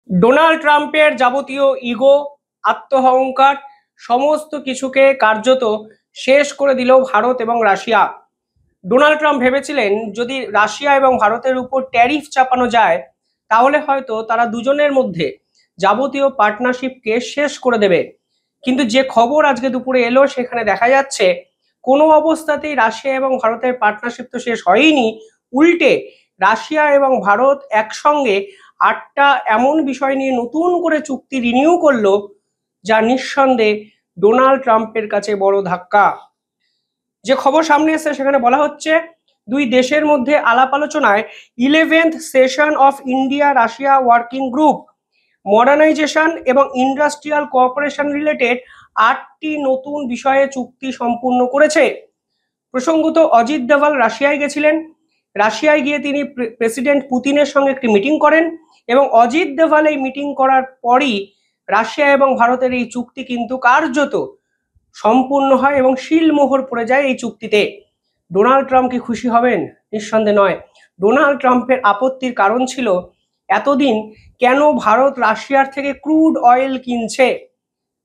Donald ট্রাম্পের যাবতীয় ego, আত্মহংকার সমস্ত কিছুকে কার্যত শেষ করে দিল ভারত এবং রাশিয়া। ডোনাল্ড ট্রাম্প ভেবেছিলেন যদি রাশিয়া এবং ভারতের উপর ট্যারিফ চাপানো যায় তাহলে হয়তো তারা দুজনের মধ্যে যাবতীয় পার্টনারশিপকে শেষ করে দেবে। কিন্তু যে খবর আজকে দুপুরে এলো সেখানে দেখা যাচ্ছে কোনো অবস্থাতেই রাশিয়া এবং ভারতের পার্টনারশিপ তো শেষ হয়নি, উল্টে রাশিয়া এবং ভারত একসঙ্গে 8টা এমন বিষয় নিয়ে নতুন করে চুক্তি রিনিউ করলো, যা নিঃসন্দেহে ডোনাল্ড ট্রাম্পের কাছে বড় ধাক্কা। যে খবর সামনে এসেছে সেখানে বলা হচ্ছে দুই দেশের মধ্যে আলাপ আলোচনায় 11th session of India Russia working group modernisation এবং ইন্ডাস্ট্রিয়াল কোঅপারেশন রিলেটেড 8টি নতুন বিষয়ে চুক্তি সম্পূর্ণ করেছে। প্রসঙ্গত অজিত দোভাল রাশিয়ায় গেছিলেন। রাশিয়ায় গিয়ে তিনি প্রেসিডেন্ট পুতিনের সঙ্গে একটি মিটিং করেন এবং অজিত দোভাল এই মিটিং করার পরই রাশিয়া এবং ভারতের এই চুক্তি কিন্তু কার্যত সম্পূর্ণ হয় এবং শিলমোহর পড়ে যায় এই চুক্তিতে। ডোনাল্ড ট্রাম্প কি খুশি হবেন? নিঃসন্দেহে নয়। ডোনাল্ড ট্রাম্পের আপত্তির কারণ ছিল এতদিন কেন ভারত রাশিয়ার থেকে ক্রুড অয়েল কিনছে।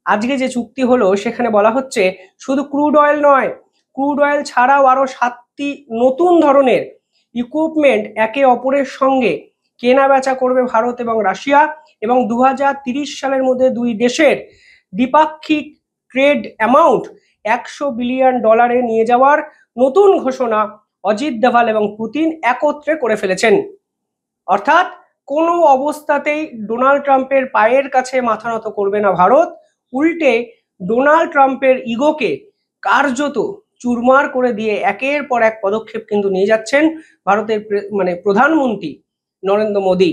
আজকে যে চুক্তি হলো সেখানে বলা হচ্ছে শুধু ক্রুড অয়েল নয়, ক্রুড অয়েল ছাড়াও আরো 7টি নতুন ধরনের ইকুইপমেন্ট একে অপরের সঙ্গে কেনা বেচা করবে ভারত এবং রাশিয়া, এবং 2030 সালের মধ্যে দুই দেশের দ্বিপাক্ষিক ট্রেড অ্যামাউন্ট $100 বিলিয়ন নিয়ে যাওয়ার নতুন ঘোষণা অজিত দোভাল এবং পুতিন একত্রে করে ফেলেছেন। অর্থাৎ কোনো অবস্থাতেই ডোনাল্ড ট্রাম্পের পায়ের কাছে মাথা নত করবে না ভারত, উল্টে ডোনাল্ড ট্রাম্পের ইগোকে কার্যত চুরমার করে দিয়ে একের পর এক পদক্ষেপ কিন্তু নিয়ে যাচ্ছেন ভারতের প্রধানমন্ত্রী নরেন্দ্র মোদী।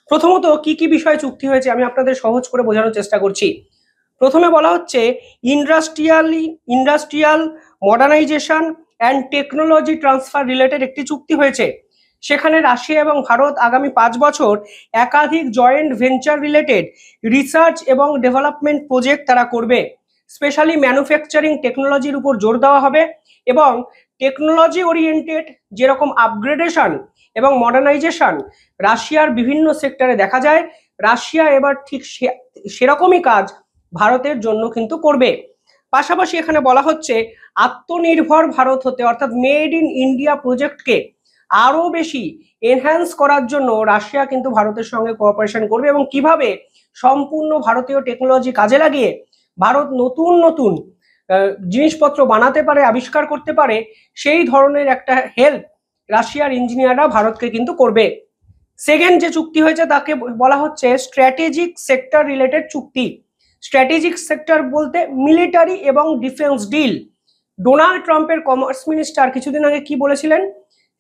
প্রথমত কি কি বিষয়ে চুক্তি হয়েছে আমি আপনাদের সহজ করে বোঝানোর চেষ্টা করছি। প্রথমে বলা হচ্ছে industrial modernisation and technology transfer related একটি চুক্তি হয়েছে। সেখানে রাশিয়া এবং ভারত আগামী 5 বছর একাধিক জয়েন্ট ভেঞ্চার রিলেটেড রিসার্চ এবং ডেভেলপমেন্ট প্রজেক্ট তারা করবে। স্পেশালি ম্যানুফ্যাকচারিং টেকনোলজির উপর জোর দেওয়া হবে এবং টেকনোলজি ওরিয়েন্টেড যেরকম আপগ্রেডেশন এবং মডার্নাইজেশন রাশিয়ার বিভিন্ন সেক্টরে দেখা যায়, রাশিয়া এবার ঠিক সেরকমই কাজ ভারতের জন্য কিন্তু করবে। পাশাপাশি এখানে বলা হচ্ছে আত্মনির্ভর ভারত হতে অর্থাৎ মেড ইন ইন্ডিয়া প্রজেক্টকে আরো বেশি এনহ্যান্স করার জন্য রাশিয়া কিন্তু ভারতের সঙ্গে কোঅপারেশন করবে এবং কিভাবে সম্পূর্ণ ভারতীয় টেকনোলজি কাজে লাগিয়ে ভারত নতুন নতুন জিনিসপত্র বানাতে পারে, আবিষ্কার করতে পারে, সেই ধরনের একটা হেল্প রাশিয়ার ইঞ্জিনিয়াররা ভারতকে কিন্তু করবে। সেকেন্ড যে চুক্তি হয়েছে তাকে বলা হচ্ছে স্ট্র্যাটেজিক সেক্টর রিলেটেড চুক্তি। স্ট্র্যাটেজিক সেক্টর বলতে মিলিটারি এবং ডিফেন্স ডিল। ডোনাল্ড ট্রাম্পের কমার্স মিনিস্টার কিছুদিন আগে কি বলেছিলেন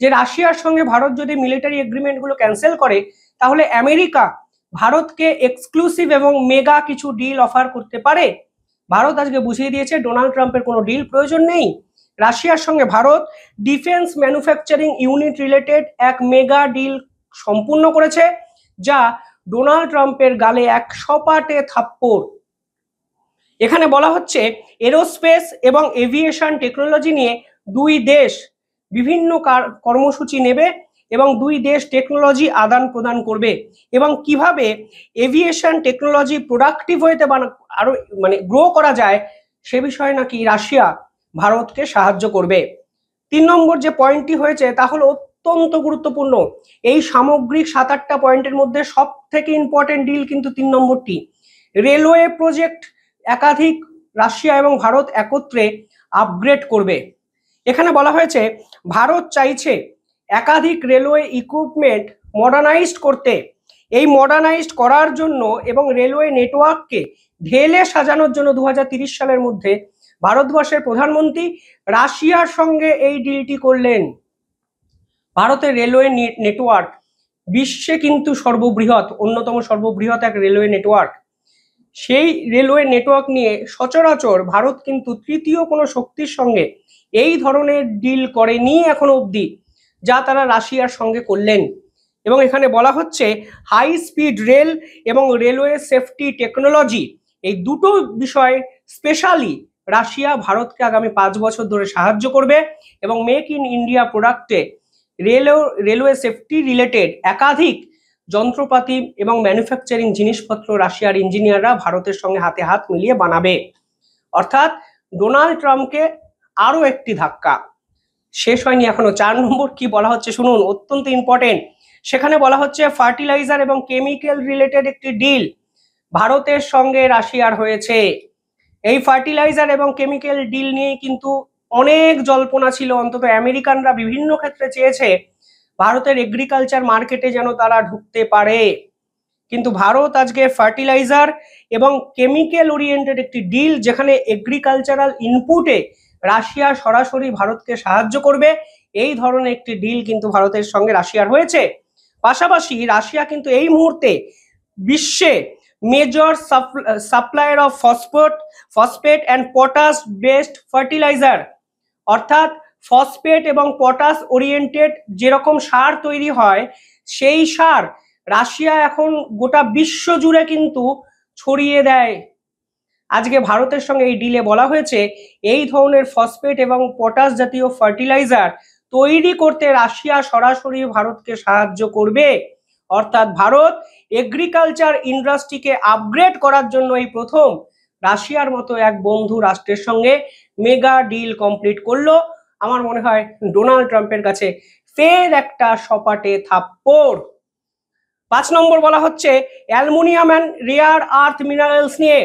যে রাশিয়ার সঙ্গে ভারত যদি মিলিটারি এগ্রিমেন্টগুলো ক্যান্সেল করে তাহলে আমেরিকা ভারতকে এক্সক্লুসিভ এবং মেগা কিছু ডিল অফার করতে পারে। ভারত আজকে বুঝিয়ে দিয়েছে ডোনাল্ড ট্রাম্পের কোনো ডিল প্রয়োজন নেই। রাশিয়ার সঙ্গে Bharat defence manufacturing unit related এক মেগা ডিল সম্পূর্ণ করেছে, যা ডোনাল্ড ট্রাম্পের গালে এক সপাটে থাপ্পড়। এখানে বলা হচ্ছে এরোস্পেস এবং এভিয়েশন টেকনোলজি নিয়ে দুই দেশ বিভিন্ন কর্মসূচি নেবে এবং দুই দেশ টেকনোলজি আদান প্রদান করবে এবং কিভাবে এভিয়েশন টেকনোলজি প্রোডাক্টিভ হইতে আরো গ্রো করা যায় সে বিষয়ে নাকি রাশিয়া ভারতকে সাহায্য করবে। 3 নম্বর যে পয়েন্টটি হয়েছে তা হলো অত্যন্ত গুরুত্বপূর্ণ। এই সামগ্রিক 7-8টা পয়েন্টের মধ্যে সব থেকে ইম্পর্টেন্ট ডিল কিন্তু 3 নম্বরটি। রেলওয়ে প্রজেক্ট একাধিক রাশিয়া এবং ভারত একত্রে আপগ্রেড করবে। এখানে বলা হয়েছে ভারত চাইছে একাধিক রেলওয়ে ইকুইপমেন্ট মডার্নাইজড করতে। এই মডার্নাইজড করার জন্য এবং রেলওয়ে নেটওয়ার্ককে ঢেলে সাজানোর জন্য 2030 সালের মধ্যে ভারতবর্ষের প্রধানমন্ত্রী রাশিয়ার সঙ্গে এই ডিলটি করলেন। ভারতের রেলওয়ে নেটওয়ার্ক বিশ্বে কিন্তু অন্যতম সর্ববৃহৎ এক রেলওয়ে নেটওয়ার্ক। সেই রেলওয়ে নেটওয়ার্ক নিয়ে সচরাচর ভারত কিন্তু তৃতীয় কোনো শক্তির সঙ্গে এই ধরনের ডিল করেনি এখনো অবধি, যা তারা রাশিয়ার সঙ্গে করলেন। এবং এখানে বলা হচ্ছে হাই স্পিড রেল এবং রেলওয়ে সেফটি টেকনোলজি এই দুটো বিষয় স্পেশালি রাশিয়া ভারতকে আগামী 5 বছর ধরে সাহায্য করবে এবং মেক ইন ইন্ডিয়া প্রোডাক্টে রেলওয়ে সেফটি রিলেটেড একাধিক যন্ত্রপাতি এবং ম্যানুফ্যাকচারিং জিনিসপত্র রাশিয়ার ইঞ্জিনিয়াররা ভারতের সঙ্গে হাতে হাত মিলিয়ে বানাবে। অর্থাৎ ডোনাল্ড ট্রাম্পকে আরো একটি ধাক্কা। শেষ হয়নি এখনো। 4 নম্বর কি বলা হচ্ছে শুনুন, অত্যন্ত ইম্পর্টেন্ট। সেখানে বলা হচ্ছে ফার্টিলাইজার এবং কেমিক্যাল রিলেটেড একটি ডিল ভারতের সঙ্গে রাশিয়ার হয়েছে। এই ফার্টিলাইজার এবং কেমিক্যাল ডিল নিয়ে কিন্তু অনেক জল্পনা ছিল, অন্তত আমেরিকানরা বিভিন্ন ক্ষেত্রে চেয়েছে ভারতের এগ্রিকালচার মার্কেটে যেন তারা ঢুকতে পারে। কিন্তু ভারত আজকে ফার্টিলাইজার এবং কেমিক্যাল ওরিয়েন্টেড একটি ডিল, যেখানে এগ্রিকালচারাল ইনপুটে রাশিয়া সরাসরি ভারতকে সাহায্য করবে, এই ধরনের একটি ডিল কিন্তু ভারতের সঙ্গে রাশিয়ার হয়েছে। পাশাপাশি রাশিয়া কিন্তু এই মুহূর্তে বিশ্বে major supplier of phosphate and potash based fertiliser, অর্থাৎ ফসফেট এবং পটাশ ওরিয়েন্টেড যেরকম সার তৈরি হয় সেই সার রাশিয়া এখন গোটা বিশ্ব জুড়ে কিন্তু ছড়িয়ে দেয়। আজকে ভারতের সঙ্গে এই ডিলে বলা হয়েছে এই ধরনের ফসফেট এবং পটাশ জাতীয় ফার্টিলাইজার তৈরি করতে রাশিয়া সরাসরি ভারতকে সাহায্য করবে। অর্থাৎ ভারত এগ্রিকালচার ইন্ডাস্ট্রিকে আপগ্রেড করার জন্য এই প্রথম রাশিয়ার মতো এক বন্ধু রাষ্ট্রের সঙ্গে মেগা ডিল কমপ্লিট করলো। আমার মনে হয় ডোনাল্ড ট্রাম্পের কাছে ফের একটা সপাটে থাপ্পড়। 5 নম্বর বলা হচ্ছে aluminium and rare earth minerals নিয়ে।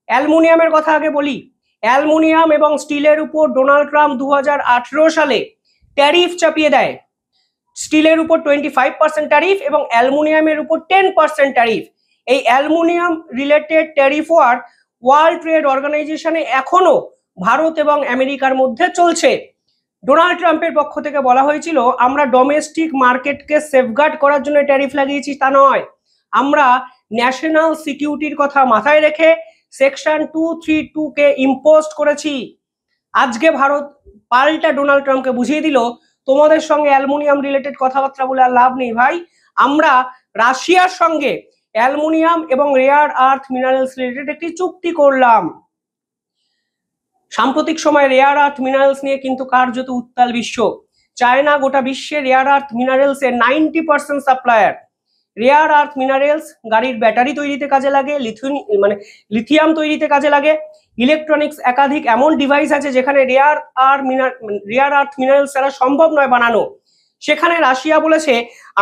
অ্যালুমিনিয়ামের কথা আগে বলি। অ্যালুমিনিয়াম এবং স্টিলের উপর ডোনাল্ড ট্রাম্প 2018 সালে ট্যারিফ চাপিয়ে দেয়। স্টিলের উপর 25% ট্যারিফ এবং অ্যালুমিনিয়ামের উপর 10% ট্যারিফ। এই aluminium related tariff war world trade অর্গানাইজেশনে এখনো ভারত এবং আমেরিকার মধ্যে চলছে। ডোনাল্ড ট্রাম্পের পক্ষ থেকে বলা হয়েছিল আমরা ডোমেস্টিক মার্কেটকে সেফগার্ড করার জন্য ট্যারিফ লাগিয়েছি, তা নয়, আমরা ন্যাশনাল সিকিউরিটির কথা মাথায় রেখে সেকশন 232 কে ইম্পোজ করেছি। আজকে ভারত পাল্টা ডোনাল্ড ট্রাম্পকে বুঝিয়ে দিল তোমাদের সঙ্গে অ্যালুমিনিয়াম রিলেটেড কথাবার্তা বলে আর লাভ নেই ভাই, আমরা রাশিয়ার সঙ্গে অ্যালুমিনিয়াম এবং রেয়ার আর্থ মিনারেলস রিলেটেড একটি চুক্তি করলাম। সাম্প্রতিক সময় রেয়ার আর্থ মিনারেলস নিয়ে কিন্তু কার্যত উত্তাল বিশ্ব। চায়না গোটা বিশ্বে রেয়ার আর্থ মিনারেলস এর 90% সাপ্লায়ার। রেয়ার আর্থ মিনারেলস গাড়ির ব্যাটারি তৈরিতে কাজে লাগে, লিথিয়াম তৈরিতে কাজে লাগে। ইলেকট্রনিক্স একাধিক এমন ডিভাইস আছে যেখানে রেয়ার আর্থ মিনারেলস ছাড়া সম্ভব নয় বানানো। সেখানে রাশিয়া বলেছে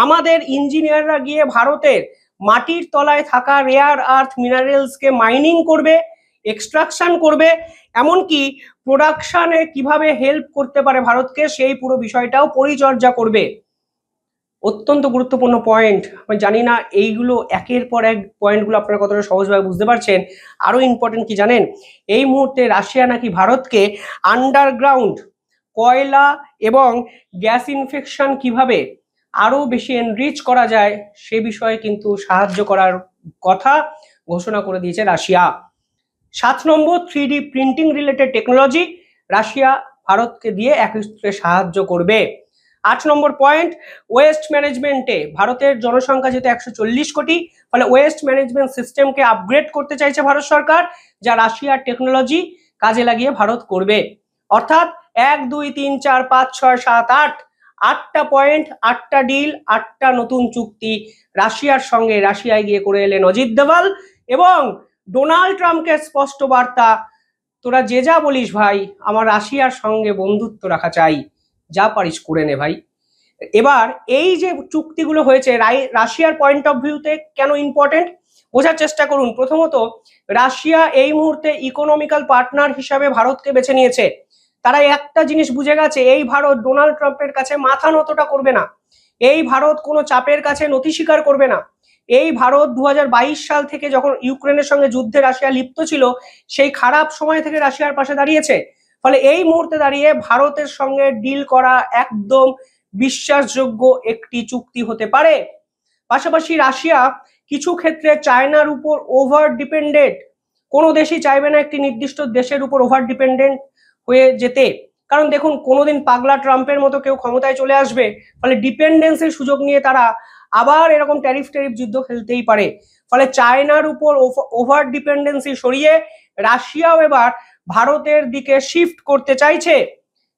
আমাদের ইঞ্জিনিয়াররা গিয়ে ভারতের মাটির তলায় থাকা রেয়ার আর্থ মিনারেলসকে মাইনিং করবে, এক্সট্রাকশন করবে, এমনকি প্রোডাকশনে কিভাবে হেল্প করতে পারে ভারতকে সেই পুরো বিষয়টাও পরিচর্যা করবে। অত্যন্ত গুরুত্বপূর্ণ পয়েন্ট। আমি জানি না এইগুলো একের পর এক পয়েন্টগুলো আপনারা কতটা সহজভাবে বুঝতে পারছেন। আরো ইম্পর্টেন্ট কি জানেন, এই মুহূর্তে রাশিয়া নাকি ভারতকে আন্ডারগ্রাউন্ড কয়লা এবং গ্যাস ইনফেকশন কিভাবে আরো বেশি এনরিচ করা যায় সে বিষয়ে কিন্তু সাহায্য করার কথা ঘোষণা করে দিয়েছে রাশিয়া। 7 নম্বর 3D printing related technology Russia ভারতকে দিয়ে একত্রে সাহায্য করবে। 8 নম্বর পয়েন্ট ওয়েস্ট ম্যানেজমেন্টে ভারতের জনসংখ্যা যেহেতু 140 কোটি, ফলে ওয়েস্ট ম্যানেজমেন্ট সিস্টেমকে আপগ্রেড করতে চাইছে ভারত সরকার, যা রাশিয়ার টেকনোলজি কাজে লাগিয়ে ভারত করবে। অর্থাৎ 1 2 3 4 5 6 7 8 8টা পয়েন্ট, 8টা ডিল, 8টা নতুন চুক্তি রাশিয়ার সঙ্গে রাশিয়ায় গিয়ে করে এলেন অজিত দোভাল এবং ডোনাল্ড ট্রাম্পকে স্পষ্ট বার্তা তোরা যে যা বলিস ভাই, আমার রাশিয়ার সঙ্গে বন্ধুত্ব রাখা চাই, যা পারিস করে নে ভাই। এবার এই যে চুক্তিগুলো হয়েছে রাশিয়ার পয়েন্ট অফ ভিউতে কেন ইম্পর্টেন্ট বোঝার চেষ্টা করুন। প্রথমত, রাশিয়া এই মুহূর্তে ইকোনমিক্যাল পার্টনার হিসাবে ভারতকে বেছে নিয়েছে। তারা একটা জিনিস বুঝে গেছে, এই ভারত ডোনাল্ড ট্রাম্পের কাছে মাথা নতটা করবে না, এই ভারত কোনো চাপের কাছে নতি স্বীকার করবে না। এই ভারত 2022 সাল থেকে যখন ইউক্রেনের সঙ্গে যুদ্ধে রাশিয়া লিপ্ত ছিল সেই খারাপ সময় থেকে রাশিয়ার পাশে দাঁড়িয়েছে। ফলে এই মুহূর্তে দাঁড়িয়ে ভারতের সঙ্গে ডিল করা একদম বিশ্বাসযোগ্য একটি চুক্তি হতে পারে। পাশাপাশি রাশিয়া কিছু ক্ষেত্রে চায়নার উপর ওভার ডিপেন্ডেন্ট, কোনো দেশই চাইবে না একটি নির্দিষ্ট দেশের উপর ওভার ডিপেন্ডেন্ট হয়ে যেতে। কারণ দেখুন, কোনোদিন পাগলা ট্রাম্পের মতো কেউ ক্ষমতায় চলে আসবে, ফলে ডিপেন্ডেন্সের সুযোগ নিয়ে তারা আবার এরকম ট্যারিফ যুদ্ধ খেলতেই পারে। ফলে চায়নার উপর ওভার ডিপেন্ডেন্সি সরিয়ে রাশিয়াও এবার ভারতের দিকে শিফট করতে চাইছে।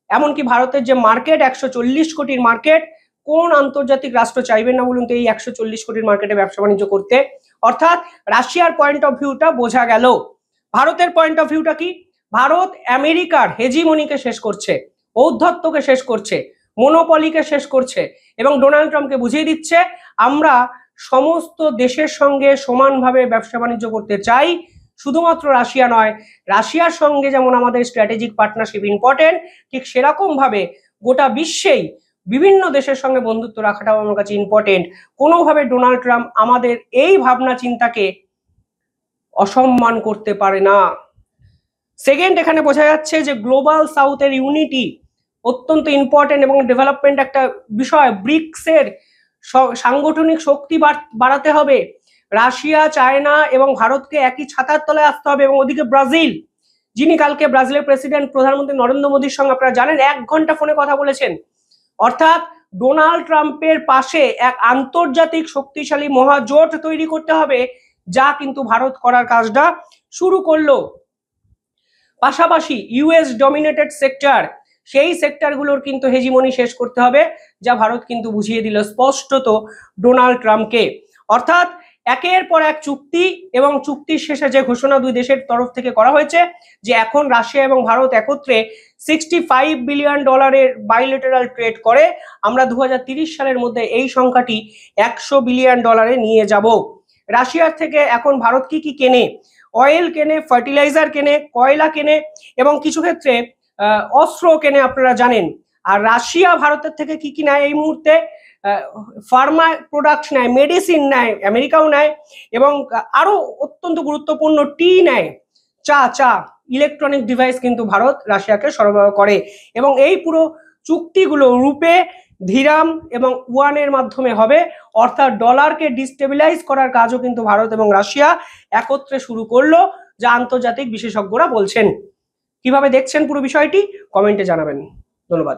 এমনকি ভারতের যে মার্কেট 140 কোটির মার্কেট, কোন আন্তর্জাতিক রাষ্ট্র চাইবেন না বলুন তো এই 140 কোটির মার্কেটে ব্যবসা বাণিজ্য করতে? অর্থাৎ রাশিয়ার পয়েন্ট অফ ভিউটা বোঝা গেল। ভারতের পয়েন্ট অফ ভিউটা কি? ভারত আমেরিকার হেজিমনিকে শেষ করছে, ঔদ্ধত্যকে শেষ করছে, মনোপলিকে শেষ করছে এবং ডোনাল্ড ট্রাম্পকে বুঝিয়ে দিচ্ছে আমরা সমস্ত দেশের সঙ্গে সমানভাবে ব্যবসা বাণিজ্য করতে চাই। শুধুমাত্র রাশিয়া নয়, রাশিয়ার সঙ্গে যেমন আমাদের স্ট্র্যাটেজিক পার্টনারশিপ ইম্পর্টেন্ট, ঠিক সেরকম ভাবে গোটা বিশ্বেই বিভিন্ন দেশের সঙ্গে বন্ধুত্ব রাখাটাও আমার কাছে ইম্পর্টেন্ট। কোনোভাবে ডোনাল্ড ট্রাম্প আমাদের এই ভাবনা চিন্তাকে অসম্মান করতে পারে না। সেকেন্ড, এখানে বোঝা যাচ্ছে যে গ্লোবাল সাউথের ইউনিটি অত্যন্ত ইম্পর্টেন্ট এবং ডেভেলপমেন্ট একটা বিষয়। ব্রিক্সের সাংগঠনিক শক্তি বাড়াতে হবে। রাশিয়া, চায়না এবং ভারতকে একই ছাতার তলায় আসতে হবে। এবং ওদিকে ব্রাজিল, যিনি কালকে ব্রাজিলের প্রেসিডেন্ট প্রধানমন্ত্রী নরেন্দ্র মোদীর সঙ্গে আপনারা জানেন 1 ঘন্টা ফোনে কথা বলেছেন। অর্থাৎ ডোনাল্ড ট্রাম্পের পাশে এক আন্তর্জাতিক শক্তিশালী মহাজোট তৈরি করতে হবে, যা কিন্তু ভারত করার কাজটা শুরু করলো। পাশাপাশি ইউএস ডমিনেটেড সেক্টর, সেই সেক্টরগুলোর কিন্তু হেজিমনি শেষ করতে হবে, যা ভারত কিন্তু বুঝিয়ে দিল স্পষ্টত ডোনাল্ড ট্রাম্পকে। অর্থাৎ একের পর এক চুক্তি এবং চুক্তির শেষে যে ঘোষণা দুই দেশের তরফ থেকে করা হয়েছে যে এখন রাশিয়া এবং ভারত একত্রে $65 বিলিয়ন বাইলেটারাল ট্রেড করে, আমরা 2030 সালের মধ্যে এই সংখ্যাটি $100 বিলিয়ন নিয়ে যাব। রাশিয়ার থেকে এখন ভারত কি কি কেনে? অয়েল কেনে, ফার্টিলাইজার কেনে, কয়লা কেনে এবং কিছু ক্ষেত্রে অস্ত্র কেনে, আপনারা জানেন। আর রাশিয়া ভারতের থেকে কি কি নেয় এই মুহূর্তে? ফার্মা প্রোডাক্ট নেয়, মেডিসিন নেয়, আমেরিকাও নেয় এবং আরো অত্যন্ত গুরুত্বপূর্ণ টি নেয়, চা ইলেকট্রনিক ডিভাইস কিন্তু ভারত রাশিয়াকে সরবরাহ করে। এবং এই পুরো চুক্তিগুলো রূপে, ধীরাম এবং ওয়ানের মাধ্যমে হবে। অর্থাৎ ডলারকে ডিস্টেবিলাইজ করার কাজও কিন্তু ভারত এবং রাশিয়া একত্রে শুরু করলো, যা আন্তর্জাতিক বিশেষজ্ঞরা বলছেন। কিভাবে দেখছেন পুরো বিষয়টি কমেন্টে জানাবেন। ধন্যবাদ।